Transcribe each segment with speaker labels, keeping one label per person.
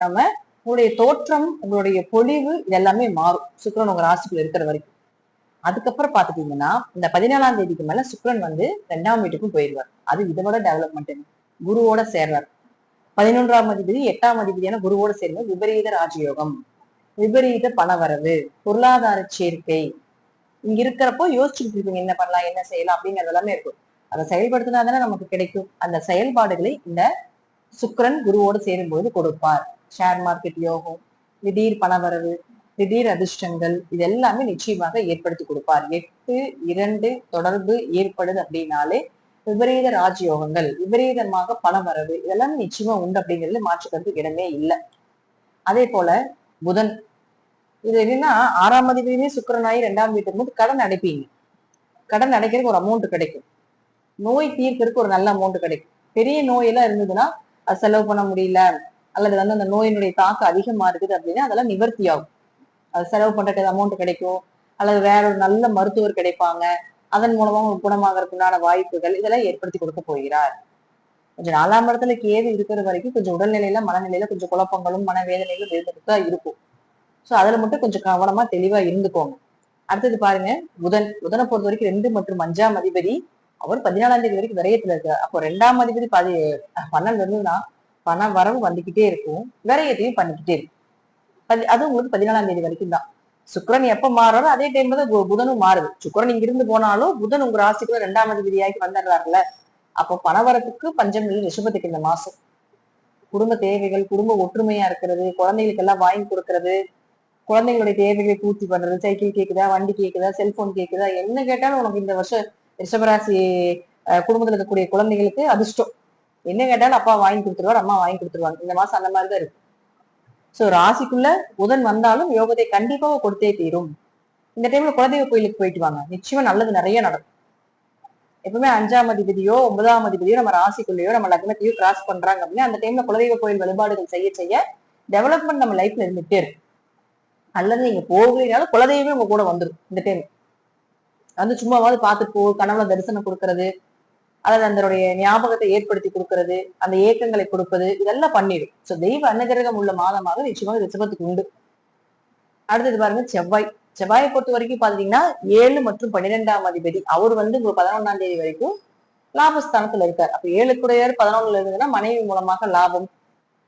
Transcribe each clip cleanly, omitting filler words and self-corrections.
Speaker 1: நம்ம உங்களுடைய தோற்றம், உங்களுடைய பொலிவு இது எல்லாமே மாறும் சுக்கிரன் உங்க ராசிக்குள்ள இருக்கிற வரைக்கும். அதுக்கப்புறம் பாத்துட்டீங்கன்னா இந்த 14ஆம் தேதிக்கு மேல சுக்கிரன் வந்து 2ஆம் வீட்டுக்கும் போயிடுவார். அது இதை விட டெவலப்மெண்ட் குருவோட சேர்றார். 11ஆம் அதிபதி 8ஆம் அதிபதியான குருவோட சேர்ந்து விபரீத ராஜயோகம், விபரீத பணவரவு, பொருளாதார சேர்க்கை. இங்க இருக்கிறப்போ யோசிச்சுட்டு இருப்பீங்க என்ன பண்ணலாம் என்ன செய்யலாம் அப்படிங்கிறது எல்லாமே இருக்கும். அதை செயல்படுத்தினா தானே நமக்கு கிடைக்கும். அந்த செயல்பாடுகளை இந்த சுக்கிரன் குருவோடு சேரும்போது கொடுப்பார். ஷேர் மார்க்கெட் யோகம், திடீர் பணவரவு, திடீர் அதிர்ஷ்டங்கள் இது எல்லாமே நிச்சயமாக ஏற்படுத்தி கொடுப்பார். 8-2 தொடர்பு ஏற்படுது அப்படின்னாலே விபரீத ராஜயோகங்கள், விபரீதமாக பணவரவு இதெல்லாம் நிச்சயமா உண்டு அப்படிங்கிறது மாற்றுக்கிறதுக்கு இடமே இல்லை. அதே போல புதன், இது என்னன்னா 6ஆம் அதிபதியுமே சுக்கிரனாயி 2ஆம் வீட்டுக்கு போது கடன் அடைப்பீங்க. கடன் அடைக்கிறதுக்கு ஒரு அமௌண்ட் கிடைக்கும். நோய் தீர்க்கிறதுக்கு ஒரு நல்ல அமௌண்ட் கிடைக்கும். பெரிய நோயெல்லாம் இருந்ததுன்னா அது செலவு பண்ண முடியல அல்லது வந்து அந்த நோயினுடைய தாக்கம் அதிகமா இருக்குது அப்படின்னா அதெல்லாம் நிவர்த்தி ஆகும். அது செலவு பண்றதுக்கு அமௌண்ட் கிடைக்கும், அல்லது வேற ஒரு நல்ல மருத்துவர் கிடைப்பாங்க. அதன் மூலமா உங்களுக்கு குணமாகறதுக்குண்டான வாய்ப்புகள் இதெல்லாம் ஏற்படுத்தி கொடுக்க போகிறார். கொஞ்சம் 4ஆம் இடத்துல கேது இருக்கிற வரைக்கும் கொஞ்சம் உடல்நிலையில மனநிலையில கொஞ்சம் குழப்பங்களும் மனவேதனைகளும் இருந்துட்டு தான் இருக்கும். சோ அதுல மட்டும் கொஞ்சம் கவனமா தெளிவா இருந்துக்கோங்க. அடுத்தது பாருங்க புதனை பொறுத்த வரைக்கும் 2 மற்றும் 5ஆம் அதிபதி அவர் 14ஆம் தேதி வரைக்கும் விரயத்துல இருக்காரு. அப்போ 2ஆம் அதிபதி 12 இருந்ததுன்னா பண வரவு வந்துகிட்டே இருக்கும், விரயத்தையும் பண்ணிக்கிட்டே இருக்கும். அது உங்களுக்கு 14ஆம் தேதி வரைக்கும் தான். சுக்கிரன் எப்ப மாறாரோ அதே டைம்ல தான் புதனும் மாறுது. சுக்கிரன் இங்க இருந்து போனாலும் புதன் உங்க ராசிக்குள்ள 2ஆம் அதிபதியாகி வந்துடுறாருல்ல. அப்போ பணவரத்துக்கு பஞ்சம் இல்லை ரிஷபத்துக்கு இந்த மாசம். குடும்ப தேவைகள், குடும்ப ஒற்றுமையா இருக்கிறது, குழந்தைகளுக்கு எல்லாம் வாங்கி கொடுக்கறது, குழந்தைங்களுடைய தேவைகளை பூர்த்தி பண்றது, சைக்கிள் கேக்குதா, வண்டி கேக்குதா, செல்போன் கேக்குதா, என்ன கேட்டாலும் உனக்கு இந்த வருஷம் ரிஷபராசி குடும்பத்துல இருக்கக்கூடிய குழந்தைகளுக்கு அதிர்ஷ்டம். என்ன கேட்டாலும் அப்பா வாங்கி கொடுத்துருவார், அம்மா வாங்கி கொடுத்துருவாங்க. இந்த மாசம் அந்த மாதிரிதான் இருக்கு. சோ ராசிக்குள்ள புதன் வந்தாலும் யோகத்தை கண்டிப்பாக கொடுத்தே தீரும். இந்த டைம்ல குலதெய்வ கோயிலுக்கு போயிட்டு வாங்க, நிச்சயமா நல்லது நிறைய நடக்கும். எப்பவுமே 5ஆம் அதிபதியோ 9ஆம் அதிபதியோ நம்ம ராசிக்குள்ளேயோ நம்ம லக்னத்தையோ கிராஸ் பண்றாங்க அப்படின்னா அந்த டைம்ல குலதெய்வ கோயில் வழிபாடுகள் செய்ய செய்ய டெவலப்மெண்ட் நம்ம லைஃப்ல இருந்துட்டே இருக்கு. அல்லது நீங்க போகலைனாலும் குலதெய்வமே உங்க கூட வந்துடும். இந்த டைம் வந்து சும்மாவாவது பார்த்துட்டு போ, கனவுல தரிசனம் கொடுக்கறது, அல்லது அதனுடைய ஞாபகத்தை ஏற்படுத்தி கொடுக்கறது, அந்த ஏக்கங்களை கொடுப்பது இதெல்லாம் பண்ணிடும். சோ தெய்வ அனுகிரகம் உள்ள மாதமாக நிச்சயமாக ரிஷபத்துக்கு உண்டு. அடுத்தது பாருங்க செவ்வாயை பொறுத்த வரைக்கும் பாத்தீங்கன்னா 7 மற்றும் 12ஆம் அதிபதி அவர் வந்து 11ஆம் தேதி வரைக்கும் லாபஸ்தானத்துல இருக்கார். அப்ப 7 11 இருந்ததுன்னா மனைவி மூலமாக லாபம்,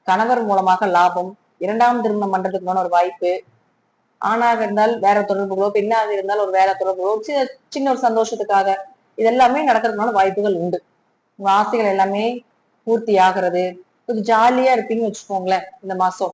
Speaker 1: கணவர் மூலமாக லாபம், 2ஆம் திருமணம் பண்றதுக்கான ஒரு வாய்ப்பு, ஆணாக இருந்தால் வேற தொடர்புகளோ, பெண்ணாக இருந்தால் ஒரு வேற தொடர்புகளோ, சின்ன ஒரு சந்தோஷத்துக்காக இதெல்லாமே நடக்கிறதுனால வாய்ப்புகள் உண்டு. உங்க ஆசைகள் எல்லாமே பூர்த்தி ஆகிறது. கொஞ்சம் ஜாலியா இருப்பீங்கன்னு வச்சுக்கோங்களேன் இந்த மாசம்.